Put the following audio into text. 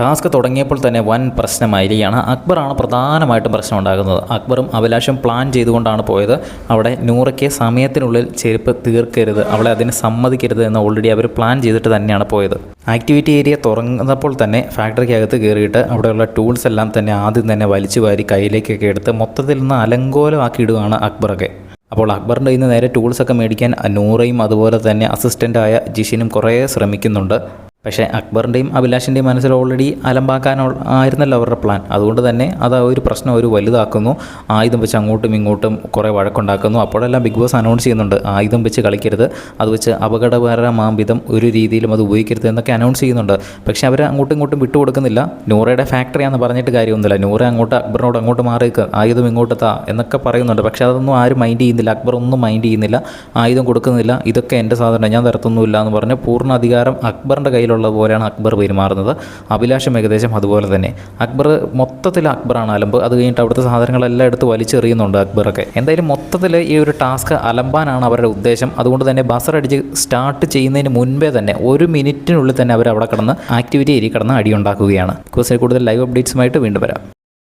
Task തുടങ്ങിയപ്പോൾ തന്നെ വൻ പ്രശ്നമായിരിക്കുകയാണ്. അക്ബറാണ് പ്രധാനമായിട്ടും പ്രശ്നം ഉണ്ടാകുന്നത്. അക്ബറും അഭിലാഷും പ്ലാൻ ചെയ്തുകൊണ്ടാണ് പോയത്. അവിടെ നൂറയ്ക്ക് സമയത്തിനുള്ളിൽ ചെരുപ്പ് തീർക്കരുത്, അവളെ അതിന് സമ്മതിക്കരുത് എന്ന് ഓൾറെഡി അവർ പ്ലാൻ ചെയ്തിട്ട് തന്നെയാണ് പോയത്. ആക്ടിവിറ്റി ഏരിയ തുറന്നപ്പോൾ തന്നെ ഫാക്ടറിക്കകത്ത് കയറിയിട്ട് അവിടെയുള്ള ടൂൾസ് എല്ലാം തന്നെ ആദ്യം തന്നെ വലിച്ചു വാരി കയ്യിലേക്കൊക്കെ എടുത്ത് മൊത്തത്തിൽ നിന്ന് അലങ്കോലമാക്കി ഇടുകയാണ് അക്ബറൊക്കെ. അപ്പോൾ അക്ബറിൻ്റെ ഇന്ന് നേരെ ടൂൾസൊക്കെ മേടിക്കാൻ നൂറയും അതുപോലെ തന്നെ അസിസ്റ്റൻ്റായ ജിഷിനും കുറേ ശ്രമിക്കുന്നുണ്ട്. പക്ഷേ അക്ബറിൻ്റെയും അഭിലാഷിൻ്റെയും മനസ്സിൽ ഓൾറെഡി ആയിരുന്നല്ലോ അവരുടെ പ്ലാൻ. അതുകൊണ്ട് തന്നെ അത് ഒരു പ്രശ്നം അവർ വലുതാക്കുന്നു. ആയുധം വെച്ച് അങ്ങോട്ടും ഇങ്ങോട്ടും കുറേ വഴക്കുണ്ടാക്കുന്നു. അപ്പോഴെല്ലാം ബിഗ് ബോസ് അനൗൺസ് ചെയ്യുന്നുണ്ട്, ആയുധം വെച്ച് കളിക്കരുത്, അത് വെച്ച് അപകടകരമാം വിധം ഒരു രീതിയിലും അത് ഉപയോഗിക്കരുത് എന്നൊക്കെ അനൗൺസ് ചെയ്യുന്നുണ്ട്. പക്ഷേ അവർ അങ്ങോട്ടും ഇങ്ങോട്ടും വിട്ടുകൊടുക്കുന്നില്ല. നൂറയുടെ ഫാക്ടറിയാണെന്ന് പറഞ്ഞിട്ട് കാര്യമൊന്നുമില്ല. നൂറ അക്ബറിനോട് അങ്ങോട്ട് മാറിയേക്ക്, ആയുധം ഇങ്ങോട്ട് താ എന്നൊക്കെ പറയുന്നുണ്ട്. പക്ഷേ അതൊന്നും ആരും മൈൻഡ് ചെയ്യുന്നില്ല. അക്ബർ ഒന്നും മൈൻഡ് ചെയ്യുന്നില്ല, ആയുധം കൊടുക്കുന്നില്ല. ഇതൊക്കെ എൻ്റെ സാധനം, ഞാൻ തരത്തൊന്നുമില്ല എന്ന് പറഞ്ഞ് പൂർണ്ണ അധികാരം അക്ബറിൻ്റെ കയ്യിലുള്ള പോലെയാണ് അക്ബർ പെരുമാറുന്നത്. അഭിലാഷം ഏകദേശം അതുപോലെ തന്നെ. അക്ബർ മൊത്തത്തിൽ അക്ബറാണ് അലമ്പ്. അത് കഴിഞ്ഞിട്ട് അവിടുത്തെ സാധനങ്ങളെല്ലാം എടുത്ത് വലിച്ചെറിയുന്നുണ്ട് അക്ബറൊക്കെ. എന്തായാലും മൊത്തത്തിൽ ഈ ഒരു ടാസ്ക് അലമ്പാനാണ് അവരുടെ ഉദ്ദേശം. അതുകൊണ്ട് തന്നെ ബസർ അടിച്ച് സ്റ്റാർട്ട് ചെയ്യുന്നതിന് മുൻപേ തന്നെ 1 മിനിറ്റിനുള്ളിൽ തന്നെ അവർ അവിടെ കിടന്ന് ആക്ടിവിറ്റി ഏരിയ കിടന്ന് അടിയുണ്ടാക്കുകയാണ്. കൂടുതൽ ലൈവ് അപ്ഡേറ്റ്സുമായിട്ട് വീണ്ടും വരാം.